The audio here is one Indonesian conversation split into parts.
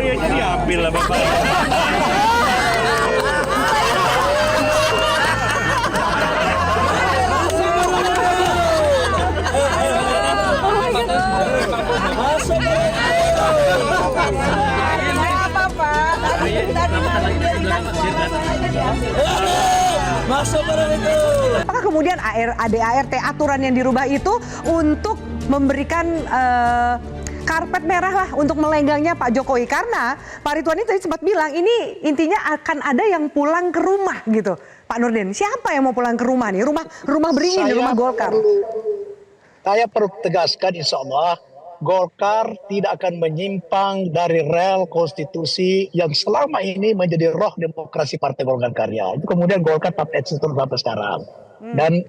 euforianya diambil lah Bapak. Apakah kemudian ADART aturan yang dirubah itu untuk memberikan karpet merah lah untuk melenggangnya Pak Jokowi? Karena Pak Ridwan ini tadi sempat bilang ini intinya akan ada yang pulang ke rumah gitu. Pak Nurdin, siapa yang mau pulang ke rumah nih? Rumah beringin, rumah Golkar. Saya perlu tegaskan, insya Allah Golkar tidak akan menyimpang dari rel konstitusi yang selama ini menjadi roh demokrasi Partai Golkar Karya. Itu kemudian Golkar tetap eksis sampai sekarang. Dan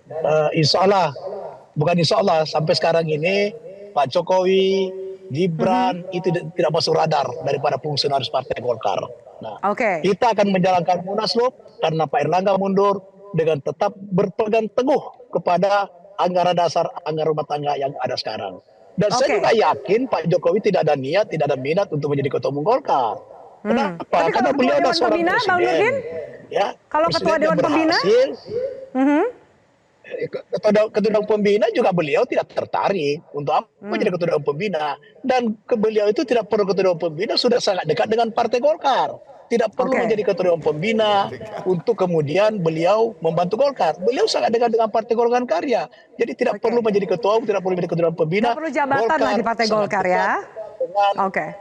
insya Allah, bukan insya Allah, sampai sekarang ini Pak Jokowi, Gibran itu tidak masuk radar daripada fungsionaris Partai Golkar. Nah, kita akan menjalankan Munaslup karena Pak Erlangga mundur dengan tetap berpegang teguh kepada anggaran dasar, anggaran rumah tangga yang ada sekarang. Dan saya juga yakin Pak Jokowi tidak ada niat, tidak ada minat untuk menjadi ketua umum Golkar. Kenapa? Karena beliau adalah seorang presiden. Ya, kalau ketua Dewan Pembina, ketua Dewan Pembina juga beliau tidak tertarik untuk apa menjadi ketua Dewan Pembina. Dan beliau itu tidak perlu ketua Dewan Pembina, sudah sangat dekat dengan Partai Golkar. Tidak perlu menjadi ketua Dewan Pembina untuk kemudian beliau membantu Golkar. Beliau sangat dekat dengan Partai Golkar Karya. Jadi tidak perlu menjadi ketua umum, tidak perlu menjadi ketua Dewan Pembina. Tidak perlu jabatan lah di Partai Golkar ya.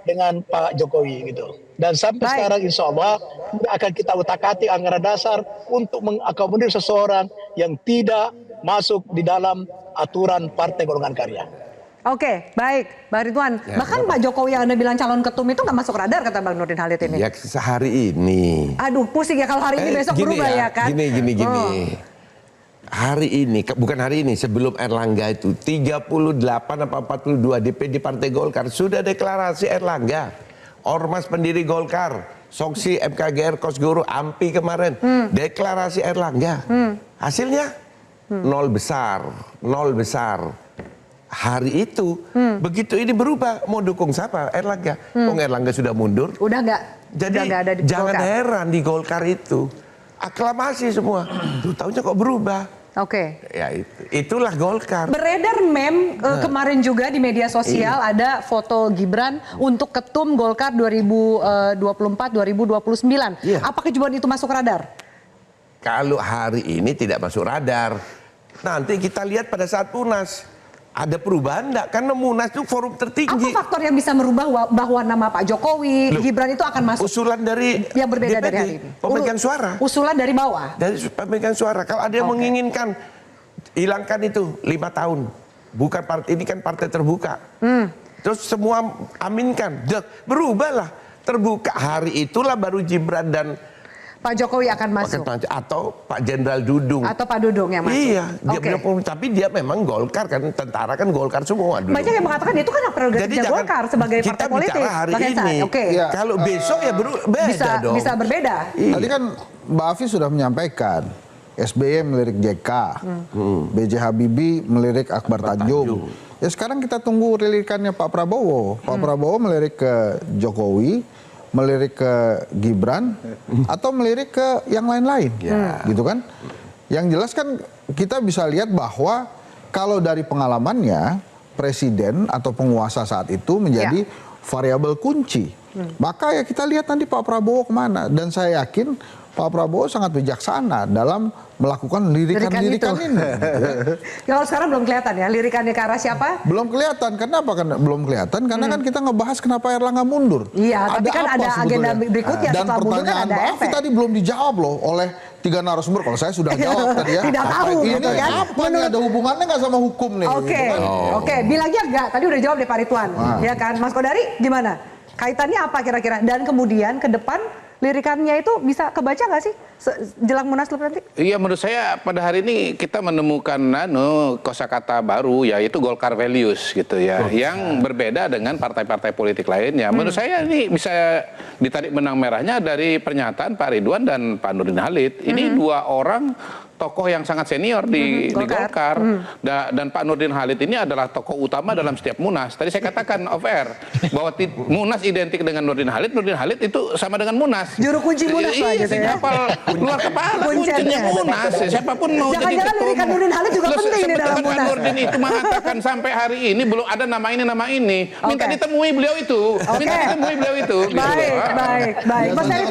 Dengan Pak Jokowi gitu. Dan sampai sekarang insya Allah akan kita utak-atik anggaran dasar untuk mengakomodir seseorang yang tidak masuk di dalam aturan Partai Golkar Karya. Oke, baik, Bang Ridwan. Ya, bahkan Pak Jokowi yang Anda bilang calon ketum itu nggak masuk radar kata Bang Nurdin Halid ini. Ya sehari ini. Aduh, pusing ya kalau hari ini besok berubah ya kan. Gini. Hari ini, bukan hari ini, sebelum Erlangga itu 38 apa 42 DPD Partai Golkar sudah deklarasi Erlangga. Ormas pendiri Golkar, Soksi, MKGR, Kosgoro, AMPI kemarin deklarasi Erlangga. Hasilnya nol besar. Hari itu begitu ini berubah mau dukung siapa? Erlangga. Erlangga sudah mundur. Udah nggak. Jadi udah ada di jangan Golkar. heran di Golkar itu aklamasi semua. Tuh tahunya kok berubah. Ya itulah Golkar. Beredar meme kemarin juga di media sosial ada foto Gibran untuk ketum Golkar 2024-2029. Apa kejuan itu masuk radar? Kalau hari ini tidak masuk radar, nanti kita lihat pada saat Munas. Ada perubahan enggak? Karena Munas itu forum tertinggi. Apa faktor yang bisa merubah bahwa nama Pak Jokowi, Gibran itu akan masuk? Usulan dari yang berbeda DPD, dari hari ini. Pemegang suara. Usulan dari bawah. Dari pemegang suara. Kalau ada yang menginginkan hilangkan itu 5 tahun. Bukan partai ini kan partai terbuka. Terus semua aminkan. Berubahlah. Terbuka hari itulah baru Gibran dan Pak Jokowi akan masuk. Atau Pak Jenderal Dudung. Atau Pak Dudung yang masuk. Iya, tapi dia memang Golkar kan, tentara kan Golkar semua. Banyak yang mengatakan itu kan prerogatifnya Golkar sebagai partai politik. Kita bicara hari ini. Kalau besok ya beda dong. Bisa berbeda. Tadi kan Mbak Afi sudah menyampaikan, SBY melirik JK, B.J. Habibie melirik Akbar Tanjung. Ya sekarang kita tunggu lirikannya Pak Prabowo. Pak Prabowo melirik ke Jokowi, melirik ke Gibran atau melirik ke yang lain-lain, gitu kan? Yang jelas kan kita bisa lihat bahwa kalau dari pengalamannya presiden atau penguasa saat itu menjadi variabel kunci, maka ya kita lihat nanti Pak Prabowo kemana. Dan saya yakin Pak Prabowo sangat bijaksana dalam melakukan lirikan-lirikan ini. Kalau sekarang belum kelihatan ya, lirikannya ke arah siapa? Belum kelihatan. Kenapa? Belum kelihatan karena kan kita ngebahas kenapa Erlangga mundur. Iya, tapi kan ada agenda berikutnya setelah mundur kan ada efek. Tadi belum dijawab loh oleh 3 narasumber. Kalau saya sudah jawab tadi ya. Tidak tahu. Ini kan apa nih, ada hubungannya nggak sama hukum nih? Oke, bilangnya enggak. Tadi udah jawab deh Pak Ridwan. Ya kan, Mas Kodari gimana? Kaitannya apa kira-kira? Dan kemudian ke depan lirikannya itu bisa kebaca nggak sih jelang Munaslup nanti? Iya, menurut saya pada hari ini kita menemukan kosakata baru, yaitu Golkar values gitu ya, yang berbeda dengan partai-partai politik lainnya. Menurut saya ini bisa ditarik benang merahnya dari pernyataan Pak Ridwan dan Pak Nurdin Halid. Ini dua orang tokoh yang sangat senior di Golkar. Dan Pak Nurdin Halid ini adalah tokoh utama dalam setiap Munas. Tadi saya katakan off air bahwa Munas identik dengan Nurdin Halid itu sama dengan Munas. Juru kunci Munas lah gitu ya. Kapal luar kepala kuncinya Munas. Siapapun mau jadi Jangan-jangan ketua lirikan Nurdin Halid juga penting nih dalam Pak Munas. Nurdin itu mengatakan sampai hari ini belum ada nama ini. Minta ditemui beliau itu. Minta ditemui beliau itu. Baik. Mas Erick,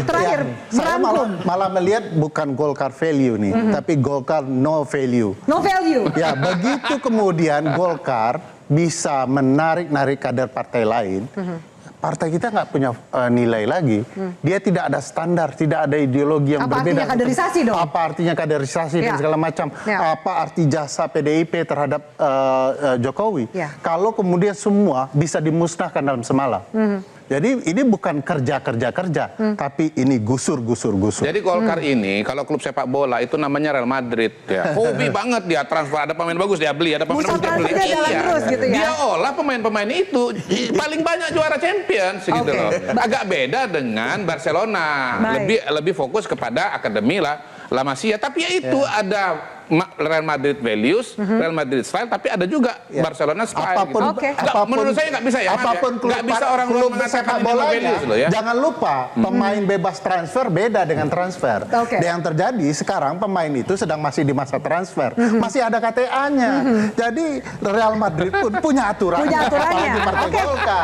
terakhir, Saya merangkum. malah melihat bukan Golkar value nih, tapi Golkar no value. No value. Ya, begitu kemudian Golkar bisa menarik kader partai lain, partai kita nggak punya nilai lagi. Dia tidak ada standar, tidak ada ideologi yang Apa berbeda. artinya kaderisasi dong? Apa artinya kaderisasi dan Ya. segala macam? Ya. Apa arti jasa PDIP terhadap Jokowi? Ya. Kalau kemudian semua bisa dimusnahkan dalam semalam. Jadi ini bukan kerja, tapi ini gusur. Jadi Golkar ini kalau klub sepak bola itu namanya Real Madrid ya. Hobi banget dia transfer, ada pemain bagus dia beli, ada pemain Bursa bagus dia beli. transfernya jalan terus gitu ya. Dia olah pemain-pemain itu paling banyak juara Champions gitu Oke. loh. Agak beda dengan Barcelona. Baik. Lebih fokus kepada akademi La Masia, tapi ya itu ada Real Madrid values, Real Madrid style, tapi ada juga Barcelona style. Apapun, gitu. Nggak, menurut saya nggak bisa ya. Apapun nggak bisa orang luar mengatakan ini no values loh ya. Jangan lupa pemain bebas transfer beda dengan transfer. Oke. Yang terjadi sekarang pemain itu sedang masih di masa transfer, masih ada KTA-nya. Jadi Real Madrid pun punya aturan. Punya aturannya. Apalagi Partai Oke. Golkar.